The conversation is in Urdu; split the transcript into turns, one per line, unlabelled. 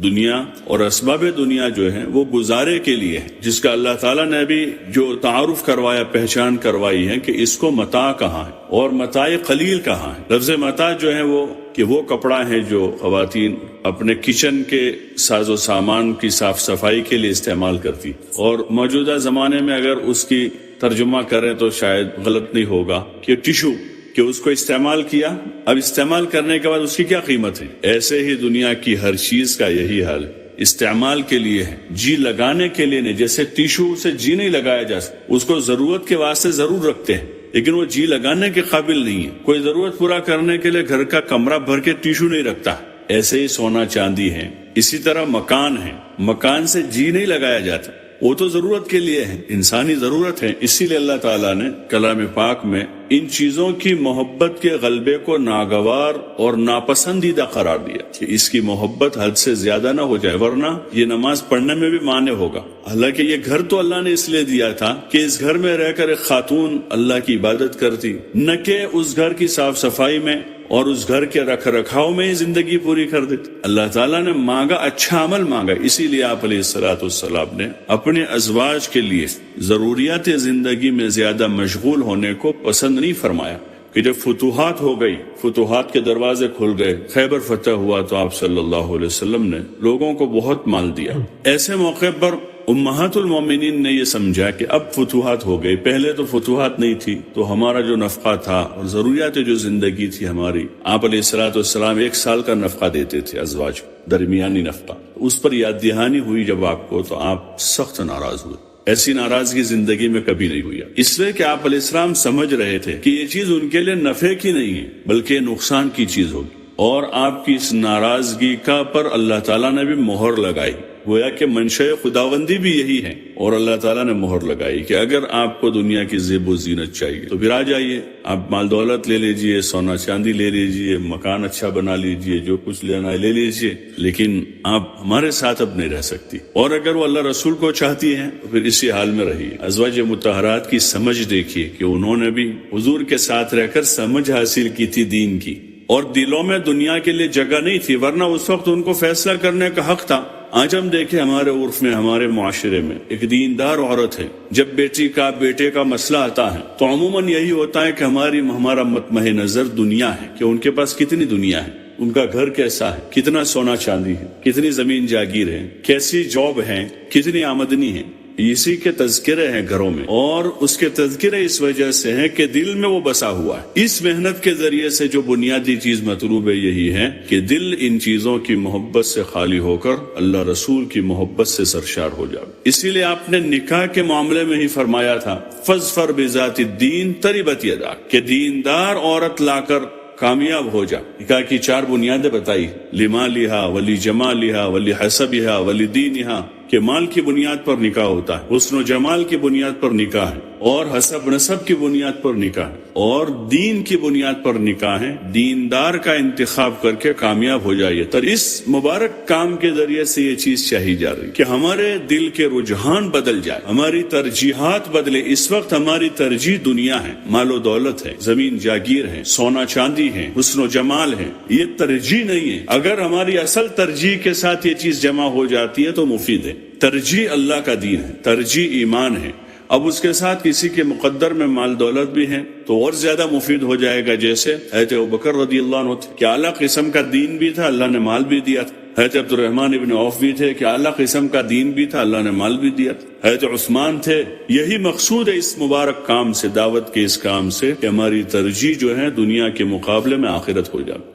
دنیا اور اسباب دنیا جو ہیں وہ گزارے کے لیے ہے، جس کا اللہ تعالیٰ نے بھی جو تعارف کروایا، پہچان کروائی ہے کہ اس کو متاع کہاں ہے اور متاع قلیل کہاں ہے۔ لفظ متاع جو ہے وہ کپڑا ہے جو خواتین اپنے کچن کے ساز و سامان کی صاف صفائی کے لیے استعمال کرتی، اور موجودہ زمانے میں اگر اس کی ترجمہ کریں تو شاید غلط نہیں ہوگا کہ ٹیشو، کہ اس کو استعمال کیا، اب استعمال کرنے کے بعد اس کی کیا قیمت ہے۔ ایسے ہی دنیا کی ہر چیز کا یہی حال ہے، استعمال کے لیے ہے، جی لگانے کے لیے نہیں۔ جیسے ٹیشو سے جی نہیں لگایا جا سکتا، اس کو ضرورت کے واسطے ضرور رکھتے ہیں لیکن وہ جی لگانے کے قابل نہیں ہے۔ کوئی ضرورت پورا کرنے کے لیے گھر کا کمرہ بھر کے ٹیشو نہیں رکھتا۔ ایسے ہی سونا چاندی ہے، اسی طرح مکان ہے، مکان سے جی نہیں لگایا جاتا، وہ تو ضرورت کے لیے ہے، انسانی ضرورت ہے۔ اسی لیے اللہ تعالیٰ نے کلام پاک میں ان چیزوں کی محبت کے غلبے کو ناگوار اور ناپسندیدہ قرار دیا کہ اس کی محبت حد سے زیادہ نہ ہو جائے، ورنہ یہ نماز پڑھنے میں بھی مانع ہوگا۔ حالانکہ یہ گھر تو اللہ نے اس لیے دیا تھا کہ اس گھر میں رہ کر ایک خاتون اللہ کی عبادت کرتی، نہ کہ اس گھر کی صاف صفائی میں اور اس گھر کے رکھ رکھاؤ میں ہی زندگی پوری کر دیتی۔ اللہ تعالیٰ نے مانگا، اچھا عمل مانگا، اسی لیے آپ علیہ الصلوۃ والسلام نے اپنے ازواج کے لیے ضروریات زندگی میں زیادہ مشغول ہونے کو پسند نہیں فرمایا۔ کہ جب فتوحات ہو گئی، فتوحات کے دروازے کھل گئے، خیبر فتح ہوا، تو آپ صلی اللہ علیہ وسلم نے لوگوں کو بہت مال دیا۔ ایسے موقع پر امہات المومنین نے یہ سمجھا کہ اب فتوحات ہو گئی، پہلے تو فتوحات نہیں تھی، تو ہمارا جو نفقہ تھا اور ضروریات جو زندگی تھی ہماری، آپ علیہ الصلوۃ والسلام 1 سال کا نفقہ دیتے تھے ازواج کو، درمیانی نفقہ۔ اس پر یاد دہانی ہوئی جب آپ کو، تو آپ سخت ناراض ہوئے۔ ایسی ناراضگی زندگی میں کبھی نہیں ہوئی، اس لیے کہ آپ علیہ السلام سمجھ رہے تھے کہ یہ چیز ان کے لیے نفع کی نہیں ہے بلکہ نقصان کی چیز ہوگی، اور آپ کی اس ناراضگی کا پر اللہ تعالیٰ نے بھی مہر لگائی۔ گویا کہ منشأ خداوندی بھی یہی ہے، اور اللہ تعالیٰ نے مہر لگائی کہ اگر آپ کو دنیا کی زیب و زینت چاہیے تو پھر آ جائیے، آپ مال دولت لے لیجئے، سونا چاندی لے لیجئے، مکان اچھا بنا لیجئے، جو کچھ لینا ہے لے لیجئے، لیکن آپ ہمارے ساتھ اب نہیں رہ سکتی۔ اور اگر وہ اللہ رسول کو چاہتی ہیں تو پھر اسی حال میں رہیے۔ ازواج مطہرات کی سمجھ دیکھیے کہ انہوں نے بھی حضور کے ساتھ رہ کر سمجھ حاصل کی تھی دین کی، اور دلوں میں دنیا کے لیے جگہ نہیں تھی، ورنہ اس وقت ان کو فیصلہ کرنے کا حق تھا۔ آج ہم دیکھیں ہمارے عرف میں، ہمارے معاشرے میں ایک دیندار عورت ہے، جب بیٹے کا مسئلہ آتا ہے تو عموماً یہی ہوتا ہے کہ ہمارا مطمع نظر دنیا ہے، کہ ان کے پاس کتنی دنیا ہے، ان کا گھر کیسا ہے، کتنا سونا چاندی ہے، کتنی زمین جاگیر ہے، کیسی جاب ہے، کتنی آمدنی ہے۔ اسی کے تذکرے ہیں گھروں میں، اور اس کے تذکرے اس وجہ سے ہیں کہ دل میں وہ بسا ہوا ہے۔ اس محنت کے ذریعے سے جو بنیادی چیز مطلوب ہے یہی ہے کہ دل ان چیزوں کی محبت سے خالی ہو کر اللہ رسول کی محبت سے سرشار ہو جائے۔ اسی لیے آپ نے نکاح کے معاملے میں ہی فرمایا تھا، فَاظْفَرْ بِذَاتِ الدِّينِ تَرِبَتْ يَدَاكَ، کہ دیندار عورت لا کر کامیاب ہو جا۔ نکاح کی 4 بنیادیں بتائی، لِمَالِهَا وَلِجَمَالِهَا وَلِحَسَبِهَا وَلِدِينِهَا، کہ مال کی بنیاد پر نکاح ہوتا ہے، حسن و جمال کی بنیاد پر نکاح ہے، اور حسب نسب کی بنیاد پر نکاح ہے، اور دین کی بنیاد پر نکاح ہے۔ دیندار کا انتخاب کر کے کامیاب ہو جائیے۔ تو اس مبارک کام کے ذریعے سے یہ چیز چاہی جا رہی کہ ہمارے دل کے رجحان بدل جائے، ہماری ترجیحات بدلے۔ اس وقت ہماری ترجیح دنیا ہے، مال و دولت ہے، زمین جاگیر ہے، سونا چاندی ہے، حسن و جمال ہے، یہ ترجیح نہیں ہے۔ اگر ہماری اصل ترجیح کے ساتھ یہ چیز جمع ہو جاتی ہے تو مفید ہے۔ ترجیح اللہ کا دین ہے، ترجیح ایمان ہے۔ اب اس کے ساتھ کسی کے مقدر میں مال دولت بھی ہے تو اور زیادہ مفید ہو جائے گا، جیسے حضرت ابوبکر رضی اللہ عنہ کہ اعلیٰ قسم کا دین بھی تھا، اللہ نے مال بھی دیا تھا۔ حضرت عبد الرحمن ابن عوف بھی تھے کہ اعلیٰ قسم کا دین بھی تھا، اللہ نے مال بھی دیا تھا۔ حضرت عثمان تھے۔ یہی مقصود ہے اس مبارک کام سے، دعوت کے اس کام سے، کہ ہماری ترجیح جو ہے دنیا کے مقابلے میں آخرت ہو جائے۔